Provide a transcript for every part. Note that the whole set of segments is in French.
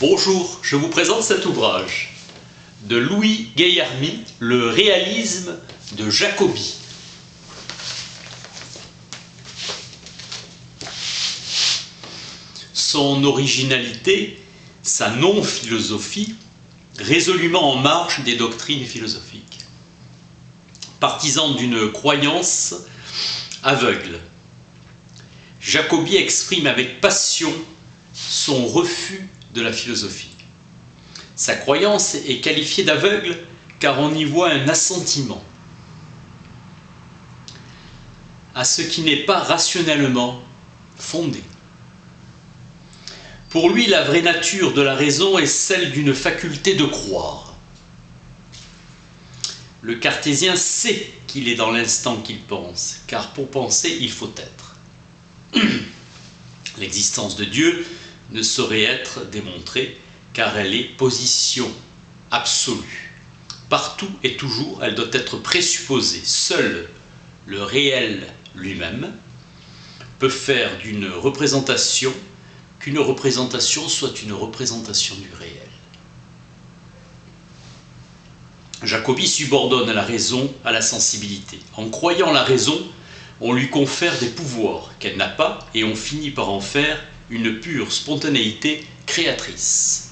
Bonjour, je vous présente cet ouvrage de Louis Gaillarmy, Le réalisme de Jacobi. Son originalité, sa non-philosophie, résolument en marge des doctrines philosophiques. Partisan d'une croyance aveugle, Jacobi exprime avec passion son refus de la philosophie. Sa croyance est qualifiée d'aveugle car on y voit un assentiment à ce qui n'est pas rationnellement fondé. Pour lui, la vraie nature de la raison est celle d'une faculté de croire. Le cartésien sait qu'il est dans l'instant qu'il pense, car pour penser, il faut être. L'existence de Dieu ne saurait être démontrée, car elle est position absolue. Partout et toujours, elle doit être présupposée. Seul le réel lui-même peut faire d'une représentation qu'une représentation soit une représentation du réel. Jacobi subordonne la raison à la sensibilité. En croyant la raison, on lui confère des pouvoirs qu'elle n'a pas et on finit par en faire une pure spontanéité créatrice.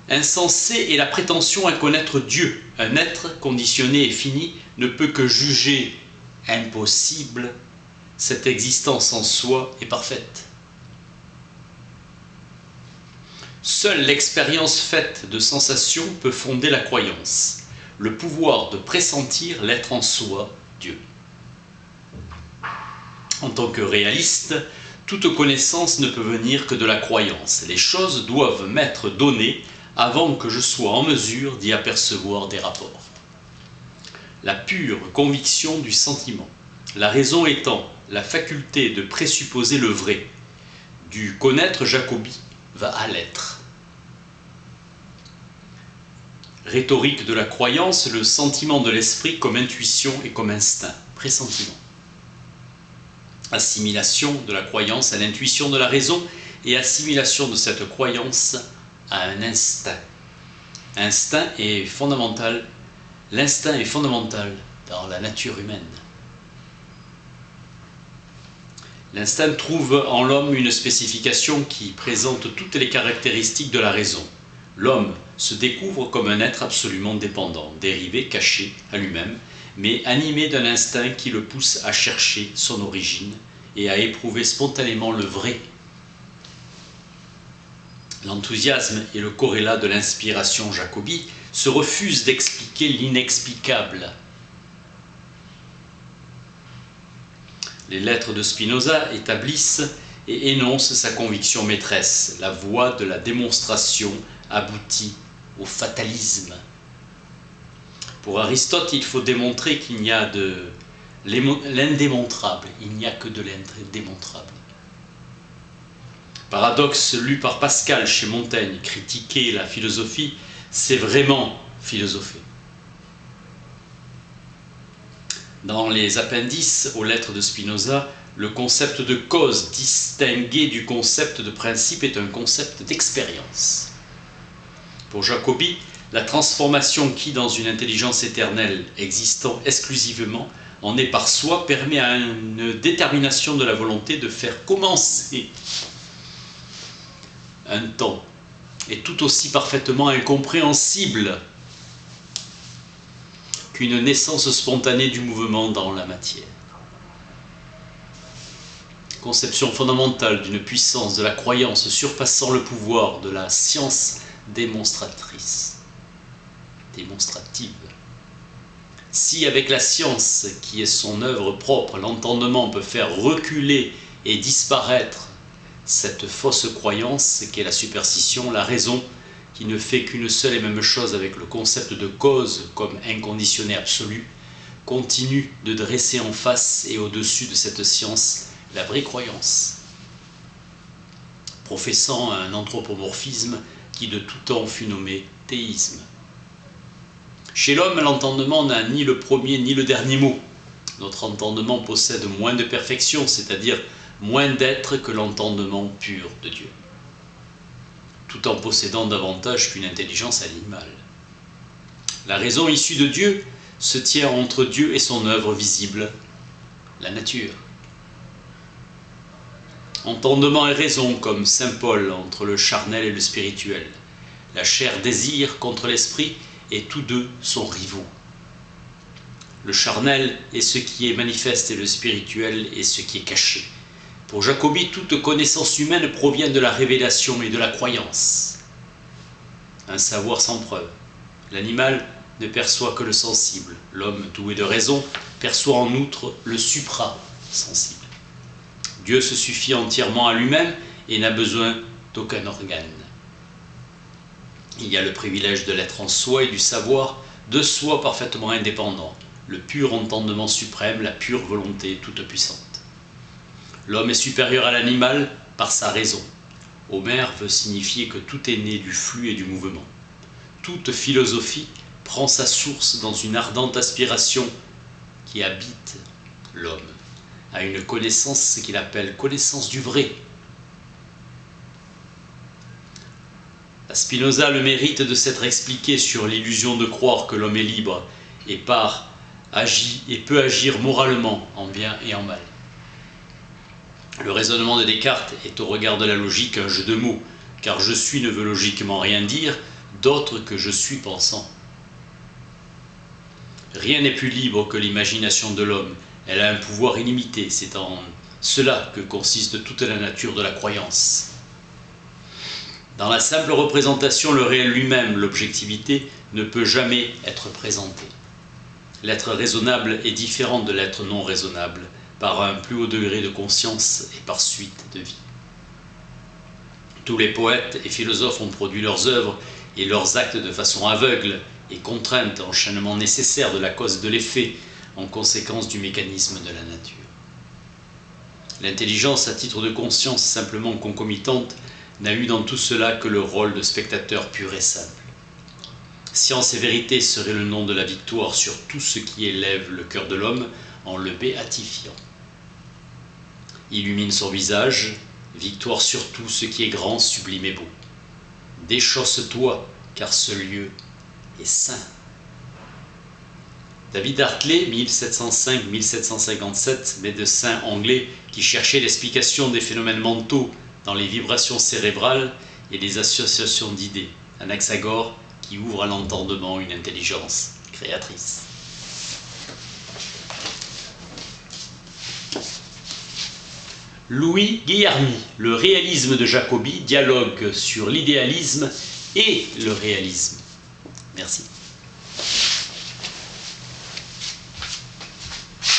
Insensé est la prétention à connaître Dieu. Un être conditionné et fini ne peut que juger impossible cette existence en soi est parfaite. Seule l'expérience faite de sensations peut fonder la croyance, le pouvoir de pressentir l'être en soi, Dieu. En tant que réaliste, toute connaissance ne peut venir que de la croyance. Les choses doivent m'être données avant que je sois en mesure d'y apercevoir des rapports. La pure conviction du sentiment, la raison étant la faculté de présupposer le vrai, du connaître Jacobi va à l'être. Rhétorique de la croyance, le sentiment de l'esprit comme intuition et comme instinct, pressentiment. Assimilation de la croyance à l'intuition de la raison et assimilation de cette croyance à un instinct. L'instinct est fondamental dans la nature humaine. L'instinct trouve en l'homme une spécification qui présente toutes les caractéristiques de la raison. L'homme se découvre comme un être absolument dépendant, dérivé, caché à lui-même, mais animé d'un instinct qui le pousse à chercher son origine et à éprouver spontanément le vrai. L'enthousiasme et le corrélat de l'inspiration Jacobi se refusent d'expliquer l'inexplicable. Les lettres de Spinoza établissent et énoncent sa conviction maîtresse. La voie de la démonstration aboutit au fatalisme. Pour Aristote, il faut démontrer qu'il n'y a de l'indémontrable, il n'y a que de l'indémontrable. Paradoxe lu par Pascal chez Montaigne, critiquer la philosophie, c'est vraiment philosopher. Dans les appendices aux lettres de Spinoza, le concept de cause distingué du concept de principe est un concept d'expérience. Pour Jacobi, la transformation qui, dans une intelligence éternelle existant exclusivement, en est par soi, permet à une détermination de la volonté de faire commencer un temps, est tout aussi parfaitement incompréhensible qu'une naissance spontanée du mouvement dans la matière. Conception fondamentale d'une puissance de la croyance surpassant le pouvoir de la science démonstrative. Si avec la science, qui est son œuvre propre, l'entendement peut faire reculer et disparaître cette fausse croyance qu'est la superstition, la raison, qui ne fait qu'une seule et même chose avec le concept de cause comme inconditionné absolu, continue de dresser en face et au-dessus de cette science la vraie croyance, professant un anthropomorphisme qui de tout temps fut nommé théisme. Chez l'homme, l'entendement n'a ni le premier ni le dernier mot. Notre entendement possède moins de perfection, c'est-à-dire moins d'être que l'entendement pur de Dieu. tout en possédant davantage qu'une intelligence animale. La raison issue de Dieu se tient entre Dieu et son œuvre visible, la nature. Entendement et raison, comme saint Paul, entre le charnel et le spirituel. La chair désire contre l'esprit, et tous deux sont rivaux. Le charnel est ce qui est manifeste et le spirituel est ce qui est caché. Pour Jacobi, toute connaissance humaine provient de la révélation et de la croyance. Un savoir sans preuve. L'animal ne perçoit que le sensible. L'homme doué de raison perçoit en outre le supra-sensible. Dieu se suffit entièrement à lui-même et n'a besoin d'aucun organe. Il y a le privilège de l'être en soi et du savoir de soi parfaitement indépendant, le pur entendement suprême, la pure volonté toute puissante. L'homme est supérieur à l'animal par sa raison. Homère veut signifier que tout est né du flux et du mouvement. Toute philosophie prend sa source dans une ardente aspiration qui habite l'homme à une connaissance qu'il appelle connaissance du vrai. Spinoza a le mérite de s'être expliqué sur l'illusion de croire que l'homme est libre et peut agir moralement en bien et en mal. Le raisonnement de Descartes est au regard de la logique un jeu de mots, car je suis ne veut logiquement rien dire d'autre que je suis pensant. Rien n'est plus libre que l'imagination de l'homme, elle a un pouvoir illimité, c'est en cela que consiste toute la nature de la croyance. Dans la simple représentation, le réel lui-même, l'objectivité, ne peut jamais être présenté. L'être raisonnable est différent de l'être non raisonnable, par un plus haut degré de conscience et par suite de vie. Tous les poètes et philosophes ont produit leurs œuvres et leurs actes de façon aveugle et contrainte, enchaînement nécessaire de la cause et de l'effet, en conséquence du mécanisme de la nature. L'intelligence, à titre de conscience simplement concomitante, n'a eu dans tout cela que le rôle de spectateur pur et simple. Science et vérité serait le nom de la victoire sur tout ce qui élève le cœur de l'homme en le béatifiant. Illumine son visage, victoire sur tout ce qui est grand, sublime et beau. Déchausse-toi, car ce lieu est saint. David Hartley, 1705-1757, médecin anglais qui cherchait l'explication des phénomènes mentaux dans les vibrations cérébrales et les associations d'idées. Anaxagore qui ouvre à l'entendement une intelligence créatrice. Louis Guillarmy, le réalisme de Jacobi, dialogue sur l'idéalisme et le réalisme. Merci.